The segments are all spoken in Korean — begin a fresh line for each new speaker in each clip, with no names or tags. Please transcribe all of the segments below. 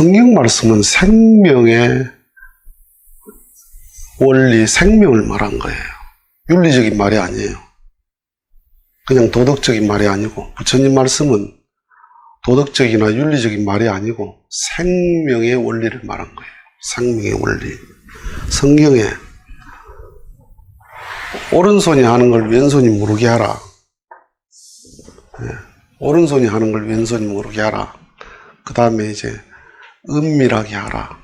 성경 말씀은 생명의 원리, 생명을 말한 거예요. 윤리적인 말이 아니에요. 그냥 도덕적인 말이 아니고, 부처님 말씀은 도덕적이나 윤리적인 말이 아니고 생명의 원리를 말한 거예요. 생명의 원리. 성경에 오른손이 하는 걸 왼손이 모르게 하라. 오른손이 하는 걸 왼손이 모르게 하라. 그 다음에 이제 은밀하게 하라.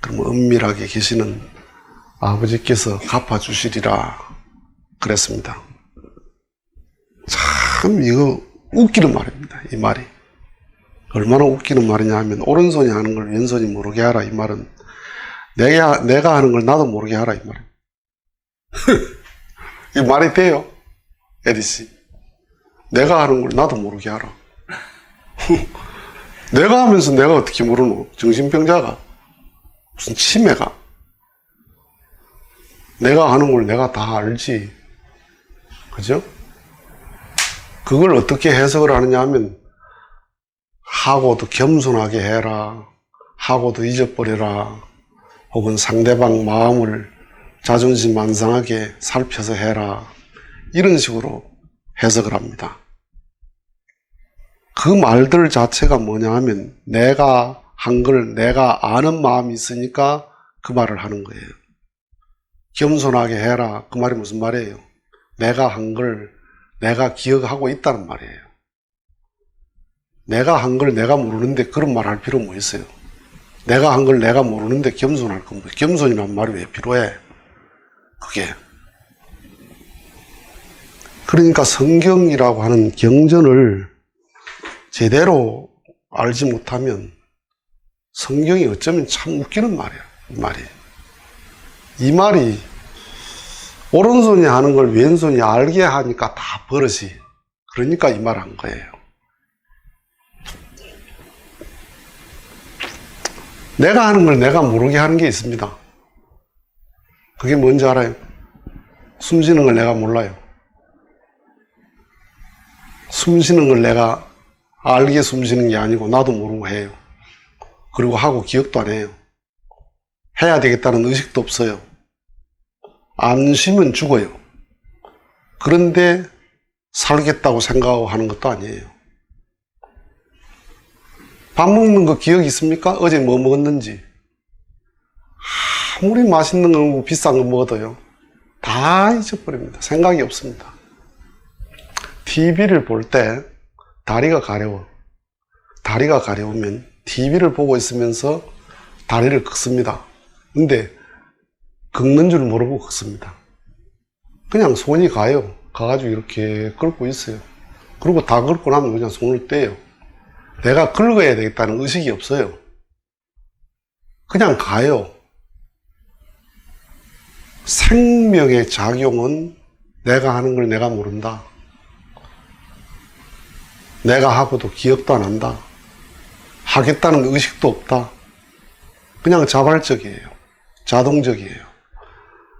그러면 은밀하게 계시는 아버지께서 갚아주시리라 그랬습니다. 참 이거 웃기는 말입니다. 이 말이 얼마나 웃기는 말이냐 하면 오른손이 하는 걸 왼손이 모르게 하라. 이 말은 내가 하는 걸 나도 모르게 하라. 이 말입니다. 이 말이 돼요? 에디씨, 내가 하는 걸 나도 모르게 하라. 내가 하면서 내가 어떻게 모르노? 정신병자가? 무슨 치매가? 내가 하는 걸 내가 다 알지. 그죠? 그걸 어떻게 해석을 하느냐 하면, 하고도 겸손하게 해라. 하고도 잊어버려라. 혹은 상대방 마음을 자존심 안 상하게 살펴서 해라. 이런 식으로 해석을 합니다. 그 말들 자체가 뭐냐 하면 내가 한 걸 내가 아는 마음이 있으니까 그 말을 하는 거예요. 겸손하게 해라. 그 말이 무슨 말이에요? 내가 한 걸 내가 기억하고 있다는 말이에요. 내가 한 걸 내가 모르는데 그런 말 할 필요 뭐 있어요? 내가 한 걸 내가 모르는데 겸손할 건 뭐, 겸손이라는 말이 왜 필요해? 그게. 그러니까 성경이라고 하는 경전을 제대로 알지 못하면 성경이 어쩌면 참 웃기는 말이야. 이 말이 오른손이 하는 걸 왼손이 알게 하니까 다 버릇이. 그러니까 이 말 한 거예요. 내가 하는 걸 내가 모르게 하는 게 있습니다. 그게 뭔지 알아요? 숨 쉬는 걸 내가 몰라요. 숨 쉬는 걸 내가 알게 숨 쉬는 게 아니고 나도 모르고 해요. 그리고 하고 기억도 안 해요. 해야 되겠다는 의식도 없어요. 안 쉬면 죽어요. 그런데 살겠다고 생각하고 하는 것도 아니에요. 밥 먹는 거 기억 있습니까? 어제 뭐 먹었는지. 아무리 맛있는 거 먹고 비싼 거 먹어도요, 다 잊어버립니다. 생각이 없습니다. TV를 볼 때 다리가 가려워. 다리가 가려우면 TV를 보고 있으면서 다리를 긁습니다. 근데 긁는 줄 모르고 긁습니다. 그냥 손이 가요. 가가지고 이렇게 긁고 있어요. 그리고 다 긁고 나면 그냥 손을 떼요. 내가 긁어야 되겠다는 의식이 없어요. 그냥 가요. 생명의 작용은 내가 하는 걸 내가 모른다. 내가 하고도 기억도 안 한다. 하겠다는 의식도 없다. 그냥 자발적이에요. 자동적이에요.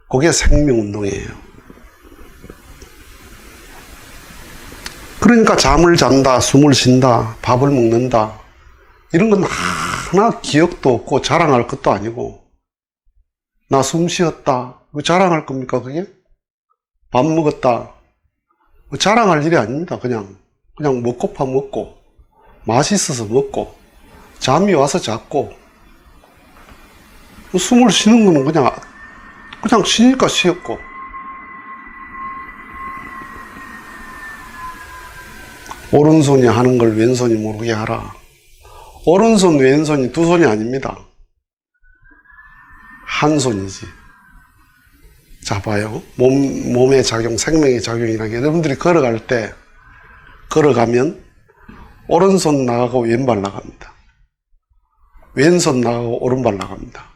그게 생명운동이에요. 그러니까 잠을 잔다, 숨을 쉰다, 밥을 먹는다, 이런 건 하나 기억도 없고 자랑할 것도 아니고, 나 숨 쉬었다, 자랑할 겁니까 그게? 밥 먹었다, 자랑할 일이 아닙니다. 그냥 먹고파 먹고, 맛있어서 먹고, 잠이 와서 잤고, 숨을 쉬는 거는 그냥 쉬니까 쉬었고. 오른손이 하는 걸 왼손이 모르게 하라. 오른손, 왼손이 두 손이 아닙니다. 한 손이지. 자, 봐요. 몸의 작용, 생명의 작용이라는 게, 여러분들이 걸어가면 오른손 나가고 왼발 나갑니다. 왼손 나가고 오른발 나갑니다.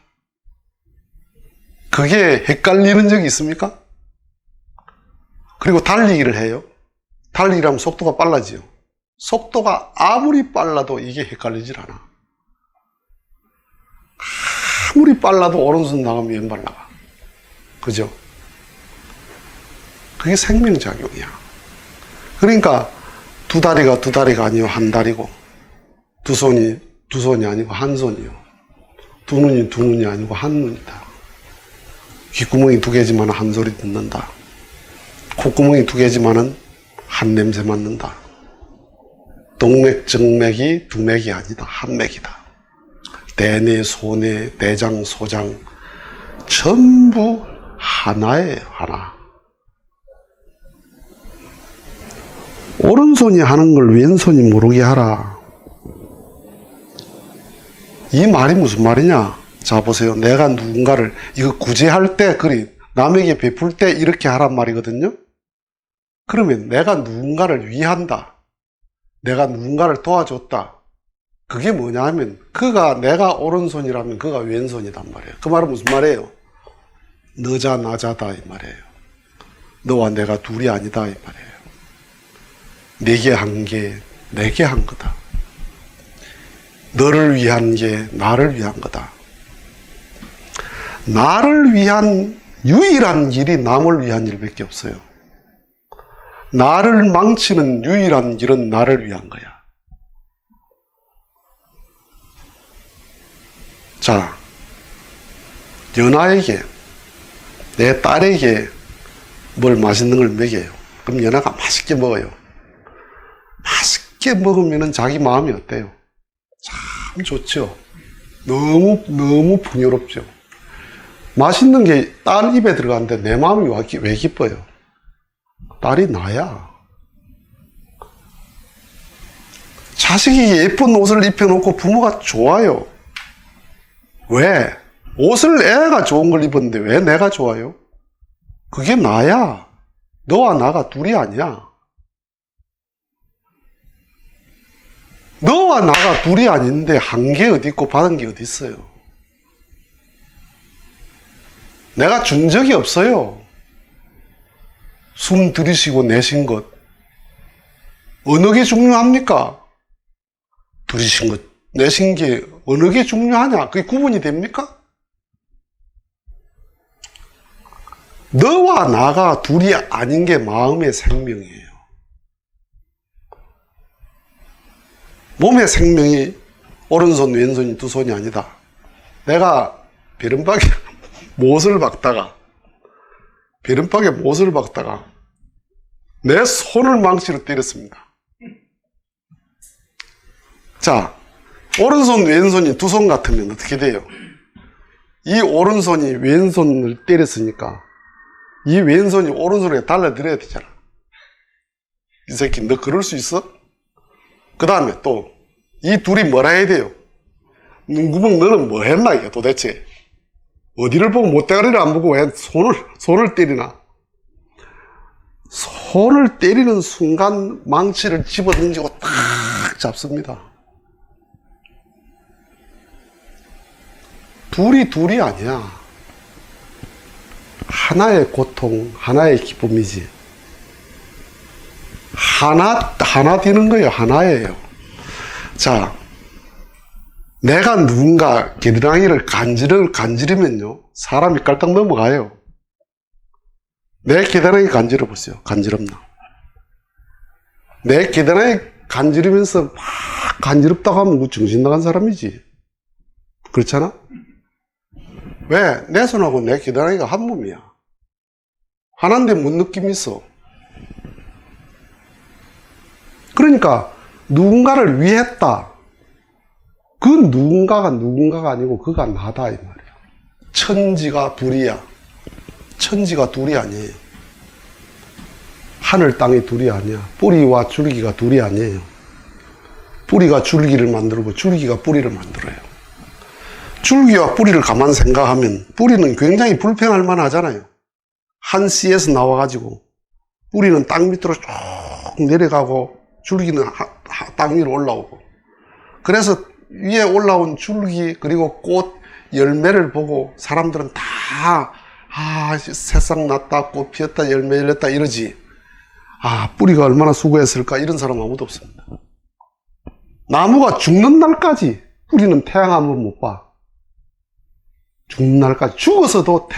그게 헷갈리는 적이 있습니까? 그리고 달리기를 해요. 달리기를 하면 속도가 빨라지요. 속도가 아무리 빨라도 이게 헷갈리질 않아. 아무리 빨라도 오른손 나가면 왼발 나가. 그죠? 그게 생명작용이야. 그러니까 두 다리가 아니요 한 다리고, 두 손이 두 손이 아니고 한 손이요. 두 눈이 두 눈이 아니고 한 눈이다. 귓구멍이 두 개지만 한 소리 듣는다. 콧구멍이 두 개지만은 한 냄새 맡는다. 동맥, 정맥이 두 맥이 아니다. 한 맥이다. 대뇌, 소뇌, 내장, 소장 전부 하나예요. 하나. 오른손이 하는 걸 왼손이 모르게 하라. 이 말이 무슨 말이냐? 자, 보세요. 내가 누군가를 이거 구제할 때, 남에게 베풀 때 이렇게 하란 말이거든요. 그러면 내가 누군가를 위한다. 내가 누군가를 도와줬다. 그게 뭐냐 하면 내가 오른손이라면 그가 왼손이란 말이에요. 그 말은 무슨 말이에요? 너자 나자다 이 말이에요. 너와 내가 둘이 아니다 이 말이에요. 내게 한 게 내게 한 거다. 너를 위한 게 나를 위한 거다. 나를 위한 유일한 일이 남을 위한 일밖에 없어요. 나를 망치는 유일한 일은 나를 위한 거야. 자, 연아에게, 내 딸에게 뭘 맛있는 걸 먹여요. 그럼 연아가 맛있게 먹어요. 맛있게 먹으면 자기 마음이 어때요? 참 좋죠. 너무 풍요롭죠. 맛있는 게 딸 입에 들어가는데 내 마음이 왜 기뻐요? 딸이 나야. 자식이 예쁜 옷을 입혀놓고 부모가 좋아요. 왜? 옷을 애가 좋은 걸 입었는데 왜 내가 좋아요? 그게 나야. 너와 나가 둘이 아니야. 너와 나가 둘이 아닌데 한 게 어디 있고 받은 게 어디 있어요? 내가 준 적이 없어요. 숨 들이쉬고 내쉰 것. 어느 게 중요합니까? 들이쉰 것, 내쉰 게 어느 게 중요하냐? 그게 구분이 됩니까? 너와 나가 둘이 아닌 게 마음의 생명이에요. 몸의 생명이 오른손, 왼손이 두 손이 아니다. 내가 베른박에 못을 박다가 내 손을 망치로 때렸습니다. 자, 오른손, 왼손이 두 손 같으면 어떻게 돼요? 이 오른손이 왼손을 때렸으니까 이 왼손이 오른손에 달라들어야 되잖아. 이 새끼 너 그럴 수 있어? 그 다음에 또 이 둘이 뭐라 해야 돼요? 눈구멍 너는 뭐 했나 이게 도대체? 어디를 보고 못대가리를 안 보고 왜 손을 때리나? 손을 때리는 순간 망치를 집어던지고 딱 잡습니다. 둘이 아니야. 하나의 고통, 하나의 기쁨이지. 하나 되는 거예요. 하나예요. 자, 내가 누군가 겨드랑이를 간지르면요, 사람이 깔딱 넘어가요. 내 겨드랑이 간지러 보세요. 간지럽나? 내 겨드랑이 간지르면서 막 간지럽다고 하면 정신 나간 사람이지. 그렇잖아? 왜? 내 손하고 내 겨드랑이가 한 몸이야. 하나인데 뭔 느낌이 있어? 그러니까 누군가를 위했다. 그 누군가가 아니고 그가 나다 이 말이야. 천지가 둘이야. 천지가 둘이 아니에요. 하늘 땅이 둘이 아니야. 뿌리와 줄기가 둘이 아니에요. 뿌리가 줄기를 만들고 줄기가 뿌리를 만들어요. 줄기와 뿌리를 가만 생각하면 뿌리는 굉장히 불평할 만하잖아요. 한 씨에서 나와가지고 뿌리는 땅 밑으로 쭉 내려가고 줄기는 땅 위로 올라오고, 그래서 위에 올라온 줄기 그리고 꽃 열매를 보고 사람들은 다 새싹 났다, 꽃 피었다, 열매 열렸다 이러지. 뿌리가 얼마나 수고했을까 이런 사람 아무도 없습니다. 나무가 죽는 날까지 뿌리는 태양 한번 못 봐. 죽는 날까지 죽어서도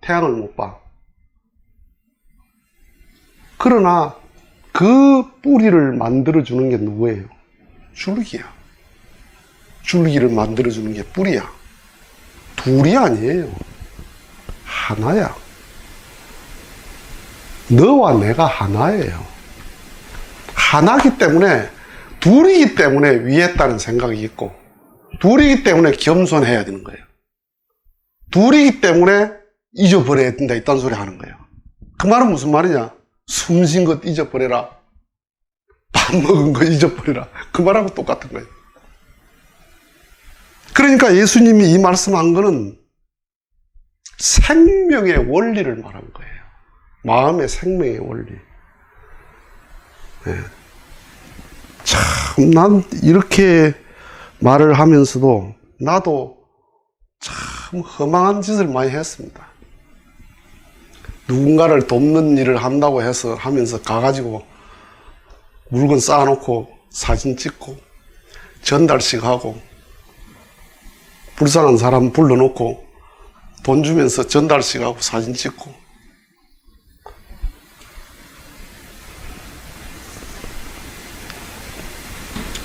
태양을 못 봐. 그러나 그 뿌리를 만들어주는 게 누구예요? 줄기야. 줄기를 만들어주는 게 뿌리야. 둘이 아니에요. 하나야. 너와 내가 하나예요. 하나기 때문에, 둘이기 때문에 위했다는 생각이 있고, 둘이기 때문에 겸손해야 되는 거예요. 둘이기 때문에 잊어버려야 된다, 이딴 소리 하는 거예요. 그 말은 무슨 말이냐? 숨 쉰 것 잊어버려라. 밥 먹은 거 잊어버려라. 그 말하고 똑같은 거예요. 그러니까 예수님이 이 말씀한 거는 생명의 원리를 말한 거예요. 마음의 생명의 원리. 네. 참, 난 이렇게 말을 하면서도 나도 참 허망한 짓을 많이 했습니다. 누군가를 돕는 일을 한다고 해서 하면서 가가지고 물건 쌓아놓고 사진 찍고 전달식 하고 불쌍한 사람 불러놓고 돈 주면서 전달식 하고 사진 찍고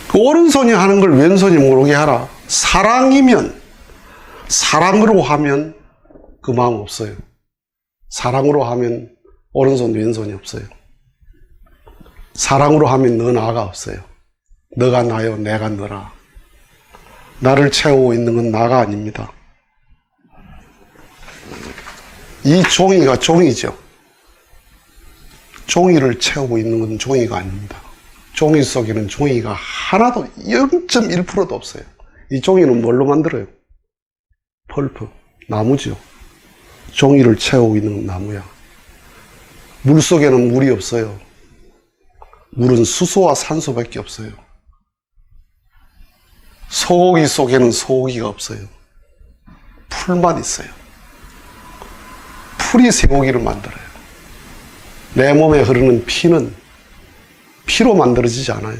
그 오른손이 하는 걸 왼손이 모르게 하라. 사랑이면 사랑으로 하면 그 마음 없어요. 사랑으로 하면 오른손 왼손이 없어요. 사랑으로 하면 너 나가 없어요. 너가 나요, 내가 너라. 나를 채우고 있는 건 나가 아닙니다. 이 종이가 종이죠. 종이를 채우고 있는 건 종이가 아닙니다. 종이 속에는 종이가 하나도 0.1%도 없어요. 이 종이는 뭘로 만들어요? 펄프, 나무죠. 종이를 채우고 있는 건 나무야. 물 속에는 물이 없어요. 물은 수소와 산소밖에 없어요. 소고기 속에는 소고기가 없어요. 풀만 있어요. 풀이 쇠고기를 만들어요. 내 몸에 흐르는 피는 피로 만들어지지 않아요.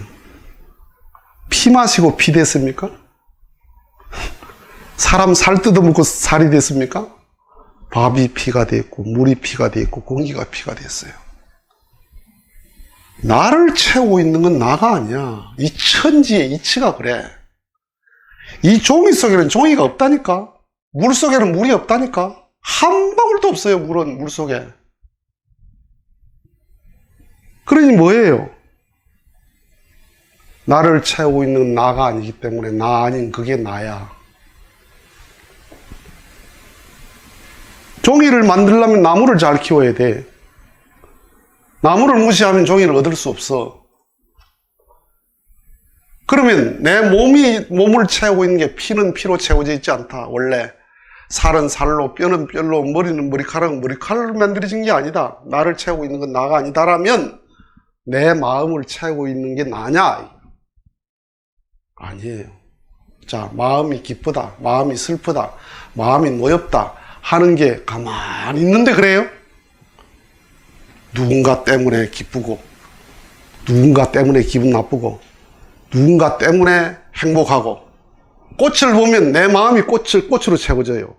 피 마시고 피 됐습니까? 사람 살 뜯어먹고 살이 됐습니까? 밥이 피가 됐고 물이 피가 됐고 공기가 피가 됐어요. 나를 채우고 있는 건 나가 아니야. 이 천지의 이치가 그래. 이 종이 속에는 종이가 없다니까. 물 속에는 물이 없다니까. 한 방울도 없어요. 물은 물 속에. 그러니 뭐예요? 나를 채우고 있는 나가 아니기 때문에 나 아닌 그게 나야. 종이를 만들려면 나무를 잘 키워야 돼. 나무를 무시하면 종이를 얻을 수 없어. 그러면 내 몸을 채우고 있는 게 피는 피로 채워져 있지 않다. 원래 살은 살로, 뼈는 뼈로, 머리는 머리카락은 머리카락으로 만들어진 게 아니다. 나를 채우고 있는 건 나가 아니다라면 내 마음을 채우고 있는 게 나냐? 아니에요. 자, 마음이 기쁘다, 마음이 슬프다, 마음이 노엽다 하는 게 가만히 있는데 그래요? 누군가 때문에 기쁘고, 누군가 때문에 기분 나쁘고, 누군가 때문에 행복하고, 꽃을 보면 내 마음이 꽃으로 채워져요.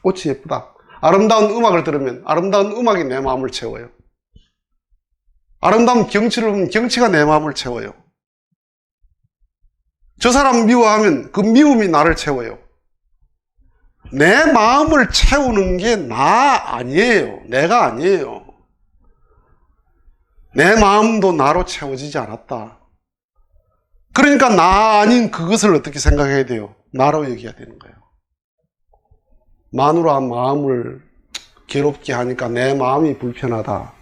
꽃이 예쁘다. 아름다운 음악을 들으면 아름다운 음악이 내 마음을 채워요. 아름다운 경치를 보면 경치가 내 마음을 채워요. 저 사람 미워하면 그 미움이 나를 채워요. 내 마음을 채우는 게 나 아니에요. 내가 아니에요. 내 마음도 나로 채워지지 않았다. 그러니까 나 아닌 그것을 어떻게 생각해야 돼요? 나로 여겨야 되는 거예요. 마누라 마음을 괴롭게 하니까 내 마음이 불편하다.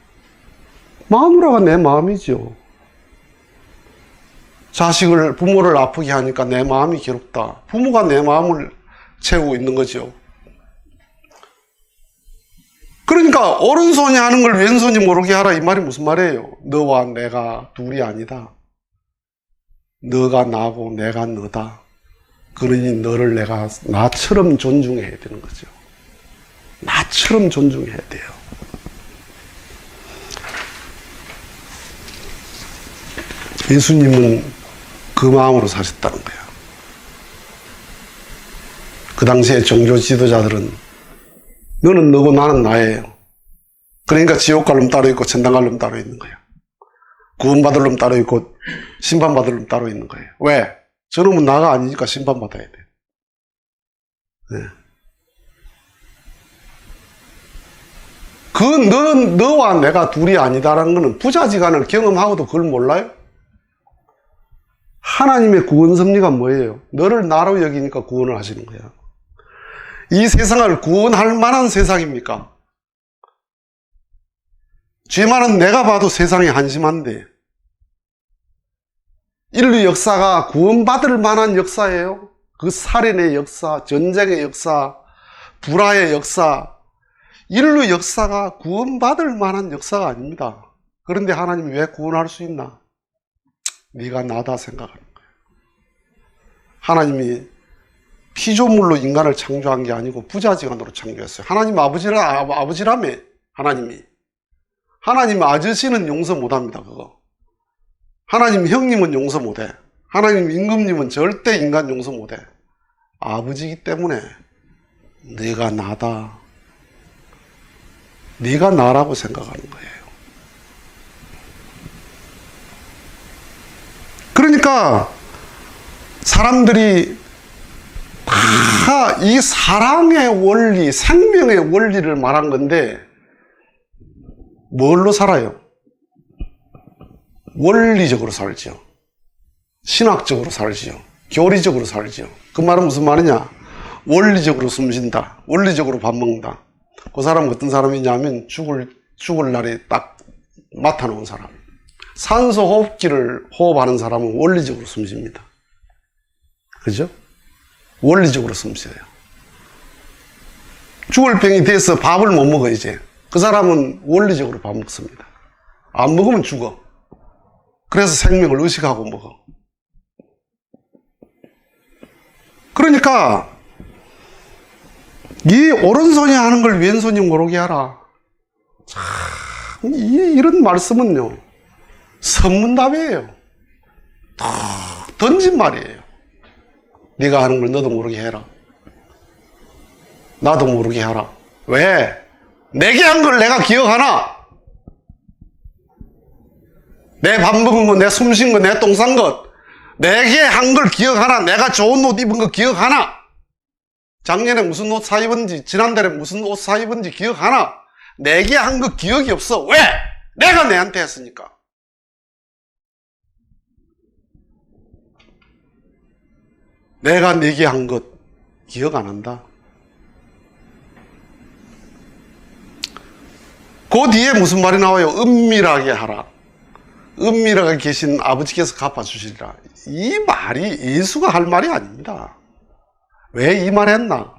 마누라가 내 마음이죠. 부모를 아프게 하니까 내 마음이 괴롭다. 부모가 내 마음을 채우고 있는 거죠. 그러니까 오른손이 하는 걸 왼손이 모르게 하라 이 말이 무슨 말이에요? 너와 내가 둘이 아니다. 너가 나고 내가 너다. 그러니 너를 내가 나처럼 존중해야 되는 거죠. 나처럼 존중해야 돼요. 예수님은 그 마음으로 사셨다는 거예요. 그 당시에 종교 지도자들은 너는 너고 나는 나예요. 그러니까 지옥 갈 놈 따로 있고 천당 갈 놈 따로 있는 거예요. 구원받을 놈 따로 있고 심판받을 놈 따로 있는 거예요. 왜? 저놈은 나가 아니니까 심판받아야 돼. 네. 너와 내가 둘이 아니다라는 것은 부자지간을 경험하고도 그걸 몰라요? 하나님의 구원 섭리가 뭐예요? 너를 나로 여기니까 구원을 하시는 거야. 이 세상을 구원할 만한 세상입니까? 죄만은 내가 봐도 세상이 한심한데 인류 역사가 구원받을 만한 역사예요. 그 살인의 역사, 전쟁의 역사, 불화의 역사, 인류 역사가 구원받을 만한 역사가 아닙니다. 그런데 하나님이 왜 구원할 수 있나? 네가 나다 생각하는 거예요. 하나님이 피조물로 인간을 창조한 게 아니고 부자지간으로 창조했어요. 하나님 아버지라며. 하나님 아저씨는 용서 못합니다. 그거. 하나님 형님은 용서 못해. 하나님 임금님은 절대 인간 용서 못해. 아버지이기 때문에 네가 나다. 네가 나라고 생각하는 거예요. 그러니까 사람들이 다 이 사랑의 원리, 생명의 원리를 말한 건데 뭘로 살아요? 원리적으로 살죠. 신학적으로 살죠. 교리적으로 살죠. 그 말은 무슨 말이냐? 원리적으로 숨쉰다. 원리적으로 밥 먹는다. 그 사람은 어떤 사람이냐면 죽을 날에 딱 맡아놓은 사람. 산소 호흡기를 호흡하는 사람은 원리적으로 숨쉽니다. 그죠? 원리적으로 숨쉬어요. 죽을 병이 돼서 밥을 못 먹어 이제. 그 사람은 원리적으로 밥 먹습니다. 안 먹으면 죽어. 그래서 생명을 의식하고 먹어. 그러니까 이 오른손이 하는 걸 왼손이 모르게 하라. 참, 이런 말씀은요 선문답이에요. 던진 말이에요. 네가 하는 걸 너도 모르게 해라. 나도 모르게 하라. 왜? 내게 한 걸 내가 기억하나? 내 밥 먹은 거, 내 숨 쉰 거, 내 똥 싼 것, 내게 한 걸 기억하나? 내가 좋은 옷 입은 거 기억하나? 작년에 무슨 옷 사 입은지, 지난달에 무슨 옷 사 입은지 기억하나? 내게 한 거 기억이 없어. 왜? 내가 내한테 했으니까. 내가 내게 한 것 기억 안 한다. 그 뒤에 무슨 말이 나와요? 은밀하게 하라. 은밀하게 계신 아버지께서 갚아주시리라. 이 말이 예수가 할 말이 아닙니다. 왜 이 말 했나?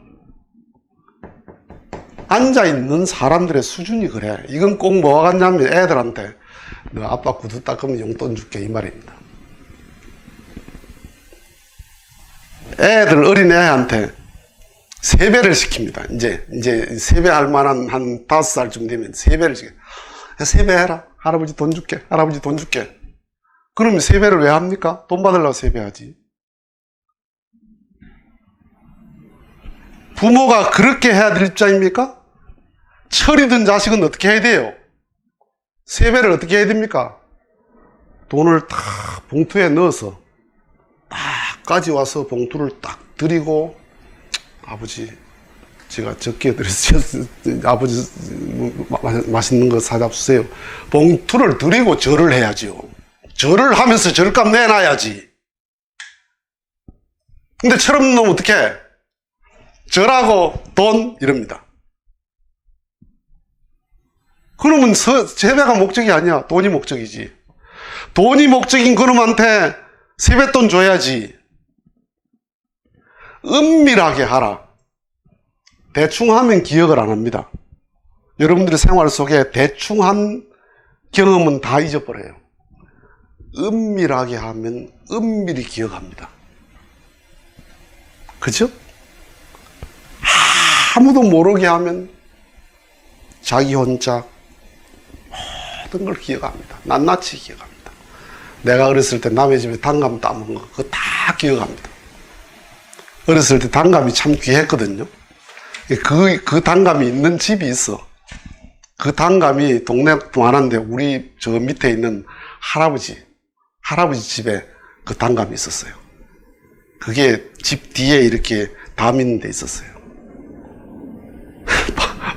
앉아있는 사람들의 수준이 그래. 이건 꼭 뭐가 같냐면 애들한테 너 아빠 구두 닦으면 용돈 줄게 이 말입니다. 애들 어린애한테 세배를 시킵니다. 이제 세배할 만한 한 5살쯤 되면 세배를 시켜. 세배해라. 할아버지 돈 줄게. 할아버지 돈 줄게. 그러면 세배를 왜 합니까? 돈 받으려고 세배하지. 부모가 그렇게 해야 될 입장입니까? 철이든 자식은 어떻게 해야 돼요? 세배를 어떻게 해야 됩니까? 돈을 딱 봉투에 넣어서 딱 가져와서 봉투를 딱 드리고 아버지 제가 적게 드려서 아버지 맛있는 거 사다 주세요. 봉투를 드리고 절을 해야죠. 절을 하면서 절값 내놔야지. 근데 철없는 놈 어떻게 해? 절하고 돈 이럽니다. 그놈은 세배가 목적이 아니야. 돈이 목적이지. 돈이 목적인 그놈한테 세뱃돈 줘야지. 은밀하게 하라. 대충 하면 기억을 안 합니다. 여러분들의 생활 속에 대충 한 경험은 다 잊어버려요. 은밀하게 하면 은밀히 기억합니다. 그죠? 아무도 모르게 하면 자기 혼자 모든 걸 기억합니다. 낱낱이 기억합니다. 내가 어렸을 때 남의 집에 단감 따먹은 거 그거 다 기억합니다. 어렸을 때 단감이 참 귀했거든요. 그 단감이 있는 집이 있어. 그 단감이 동네 많은데 우리 저 밑에 있는 할아버지 집에 그 단감이 있었어요. 그게 집 뒤에 이렇게 담 있는 데 있었어요.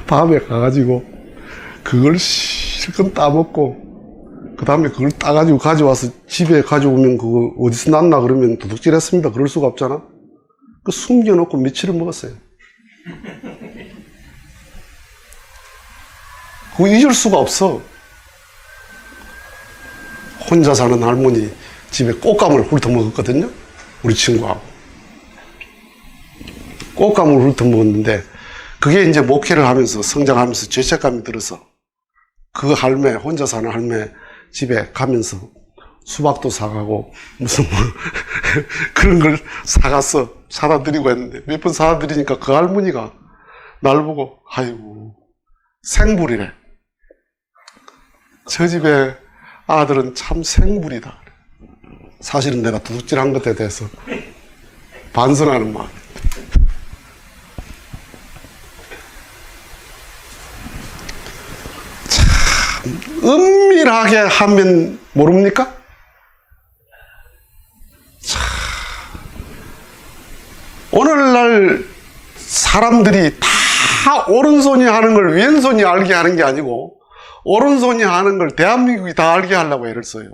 밤에 가가지고 그걸 실컷 따먹고 그 다음에 그걸 따가지고 가져와서 집에 가져오면 그거 어디서 났나 그러면 도둑질 했습니다. 그럴 수가 없잖아. 그 숨겨놓고 며칠을 먹었어요. 그거 잊을 수가 없어. 혼자 사는 할머니 집에 꽃감을 훑어먹었거든요. 우리 친구하고. 꽃감을 훑어먹었는데 그게 이제 목회를 하면서 성장하면서 죄책감이 들어서 그 할매, 혼자 사는 할매 집에 가면서 수박도 사가고 무슨 뭐 그런 걸 사다 드리고 했는데 몇 번 사다 드리니까 그 할머니가 날 보고 아이고 생불이래. 저 집에 아들은 참 생불이다. 사실은 내가 도둑질한 것에 대해서 반성하는 마음. 참 은밀하게 하면 모릅니까? 참 오늘날 사람들이 다 오른손이 하는 걸 왼손이 알게 하는 게 아니고 오른손이 하는 걸 대한민국이 다 알게 하려고 애를 써요.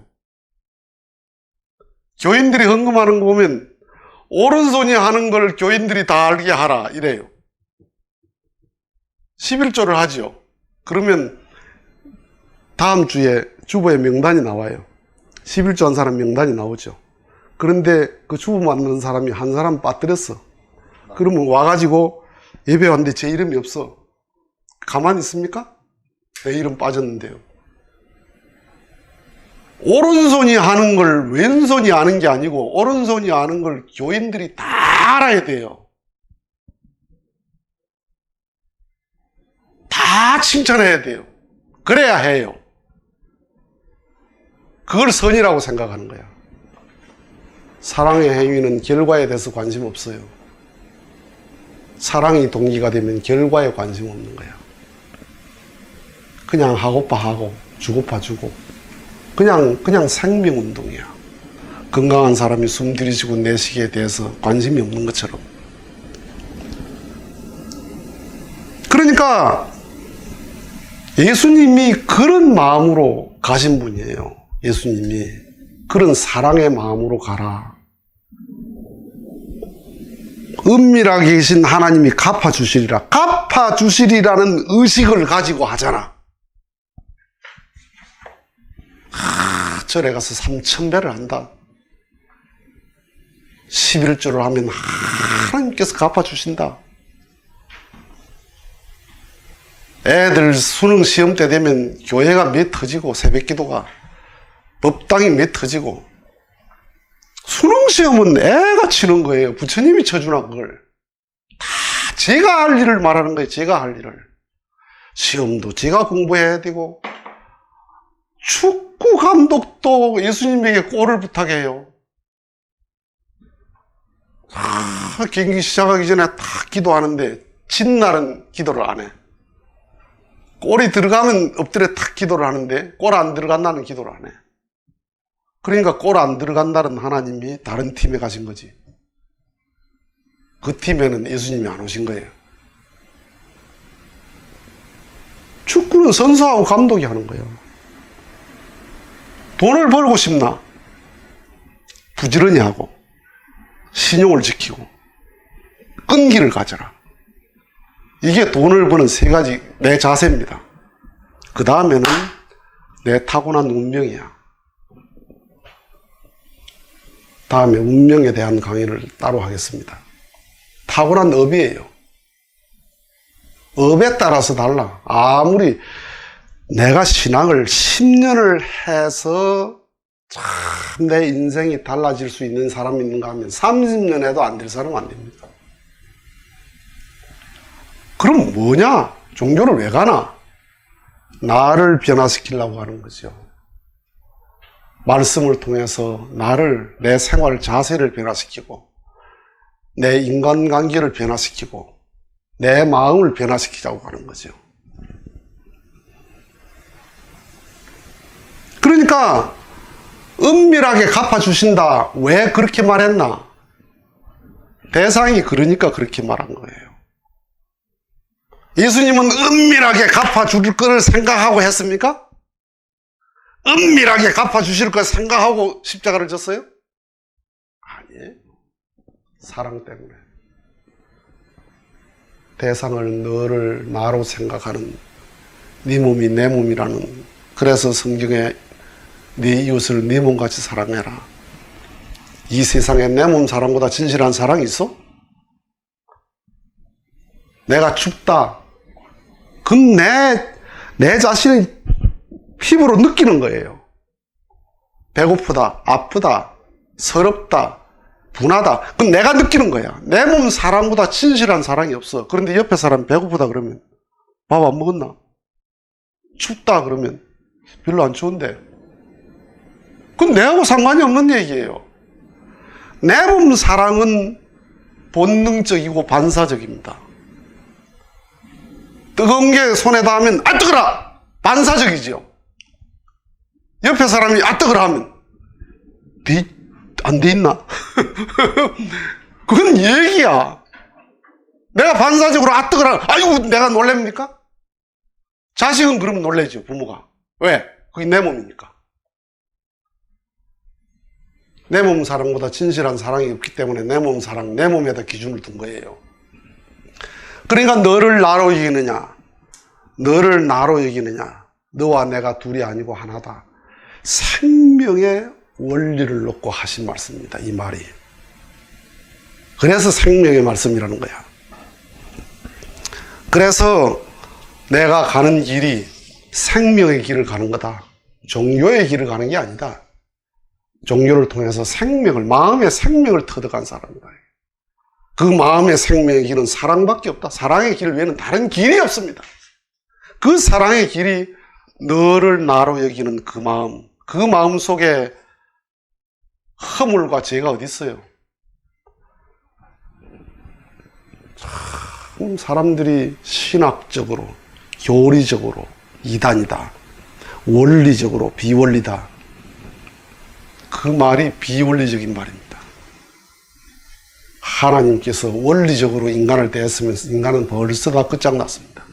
교인들이 헌금하는 거 보면 오른손이 하는 걸 교인들이 다 알게 하라 이래요. 11조를 하죠. 그러면 다음 주에 주보에 명단이 나와요. 11조 한 사람 명단이 나오죠. 그런데 그 주보 만드는 사람이 한 사람 빠뜨렸어. 그러면 와가지고 예배 왔는데 제 이름이 없어. 가만히 있습니까? 내 이름 빠졌는데요. 오른손이 하는 걸 왼손이 아는 게 아니고 오른손이 아는 걸 교인들이 다 알아야 돼요. 다 칭찬해야 돼요. 그래야 해요. 그걸 선이라고 생각하는 거야. 사랑의 행위는 결과에 대해서 관심 없어요. 사랑이 동기가 되면 결과에 관심 없는 거야. 그냥 하고파 하고 주고파 주고 그냥 생명운동이야. 건강한 사람이 숨 들이쉬고 내쉬기에 대해서 관심이 없는 것처럼. 그러니까 예수님이 그런 마음으로 가신 분이에요. 예수님이 그런 사랑의 마음으로 가라. 은밀하게 계신 하나님이 갚아주시리라. 갚아주시리라는 의식을 가지고 하잖아. 절에 가서 3,000배를 한다. 11조를 하면 하나님께서 갚아주신다. 애들 수능 시험 때 되면 교회가 몇 터지고 새벽기도가 법당이 몇 터지고 수능 시험은 애가 치는 거예요. 부처님이 쳐주나 그걸. 다 제가 할 일을 말하는 거예요. 제가 할 일을. 시험도 제가 공부해야 되고 축구 감독도 예수님에게 골을 부탁해요. 경기 시작하기 전에 다 기도하는데 진 날은 기도를 안 해. 골이 들어가면 엎드려 탁 기도를 하는데 골 안 들어간 날은 기도를 안 해. 그러니까 골 안 들어간 날은 하나님이 다른 팀에 가신 거지. 그 팀에는 예수님이 안 오신 거예요. 축구는 선수하고 감독이 하는 거예요. 돈을 벌고 싶나? 부지런히 하고 신용을 지키고 끈기를 가져라. 이게 돈을 버는 세 가지 내 자세입니다. 그 다음에는 내 타고난 운명이야. 다음에 운명에 대한 강의를 따로 하겠습니다. 타고난 업이에요. 업에 따라서 달라. 아무리 내가 신앙을 10년을 해서 참 내 인생이 달라질 수 있는 사람이 있는가 하면 30년 해도 안 될 사람은 안 됩니다. 그럼 뭐냐? 종교를 왜 가나? 나를 변화시키려고 하는 거죠. 말씀을 통해서 나를, 내 생활 자세를 변화시키고 내 인간관계를 변화시키고 내 마음을 변화시키자고 하는 거죠. 그러니까 은밀하게 갚아주신다. 왜 그렇게 말했나? 대상이 그러니까 그렇게 말한 거예요. 예수님은 은밀하게 갚아줄 걸 생각하고 했습니까? 은밀하게 갚아주실 걸 생각하고 십자가를 졌어요? 아니에요. 사랑 때문에. 대상을 너를 나로 생각하는 네 몸이 내 몸이라는, 그래서 성경에 네 이웃을 네 몸같이 사랑해라. 이 세상에 내 몸 사랑보다 진실한 사랑이 있어? 내가 춥다. 그건 내 자신의 피부로 느끼는 거예요. 배고프다, 아프다, 서럽다, 분하다. 그건 내가 느끼는 거야. 내 몸 사랑보다 진실한 사랑이 없어. 그런데 옆에 사람 배고프다 그러면 밥 안 먹었나? 춥다 그러면 별로 안 추운데. 그건 내하고 상관이 없는 얘기예요. 내 몸 사랑은 본능적이고 반사적입니다. 뜨거운 게 손에 닿으면 아 뜨거라! 반사적이죠. 옆에 사람이 아 뜨거라 하면 안 돼 있나? 그건 얘기야. 내가 반사적으로 아 뜨거라, 아이고 내가 놀랍니까? 자식은 그러면 놀라죠, 부모가. 왜? 그게 내 몸이니까. 내 몸 사랑보다 진실한 사랑이 없기 때문에 내 몸 사랑, 내 몸에다 기준을 둔 거예요. 그러니까 너를 나로 여기느냐, 너를 나로 여기느냐, 너와 내가 둘이 아니고 하나다. 생명의 원리를 놓고 하신 말씀입니다, 이 말이. 그래서 생명의 말씀이라는 거야. 그래서 내가 가는 길이 생명의 길을 가는 거다. 종교의 길을 가는 게 아니다. 종교를 통해서 생명을, 마음의 생명을 터득한 사람이다. 그 마음의 생명의 길은 사랑밖에 없다. 사랑의 길 외에는 다른 길이 없습니다. 그 사랑의 길이 너를 나로 여기는 그 마음 속에 허물과 죄가 어디 있어요? 참 사람들이 신학적으로, 교리적으로 이단이다, 원리적으로 비원리다, 그 말이 비원리적인 말입니다. 하나님께서 원리적으로 인간을 대했으면 인간은 벌써 다 끝장났습니다.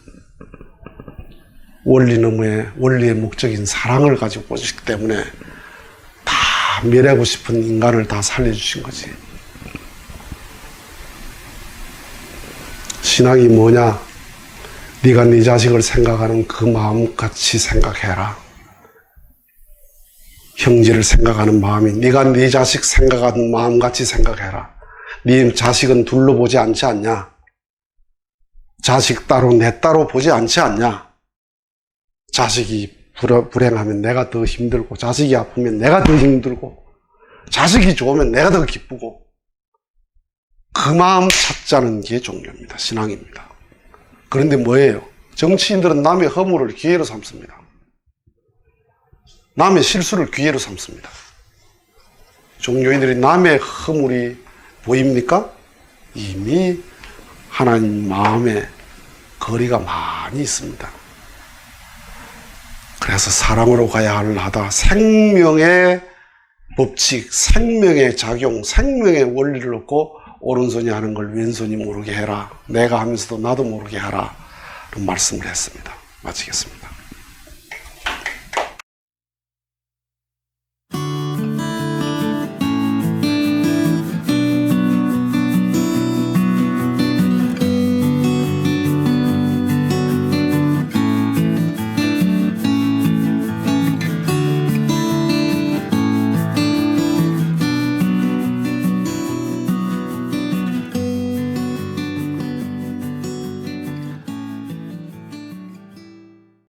원리의 목적인 사랑을 가지고 오셨기 때문에 다 멸하고 싶은 인간을 다 살려주신 거지. 신앙이 뭐냐? 네가 네 자식을 생각하는 그 마음같이 생각해라. 형제를 생각하는 마음이 네가 네 자식 생각하는 마음같이 생각해라. 네 자식은 둘러보지 않지 않냐? 자식 따로 내 따로 보지 않지 않냐? 자식이 불행하면 내가 더 힘들고, 자식이 아프면 내가 더 힘들고, 자식이 좋으면 내가 더 기쁘고, 그 마음 찾자는 게 종교입니다. 신앙입니다. 그런데 뭐예요? 정치인들은 남의 허물을 기회로 삼습니다. 남의 실수를 기회로 삼습니다. 종교인들이 남의 허물이 보입니까? 이미 하나님 마음에 거리가 많이 있습니다. 그래서 사랑으로 가야 하다. 생명의 법칙, 생명의 작용, 생명의 원리를 놓고 오른손이 하는 걸 왼손이 모르게 해라. 내가 하면서도 나도 모르게 하라. 라는 말씀을 했습니다. 마치겠습니다.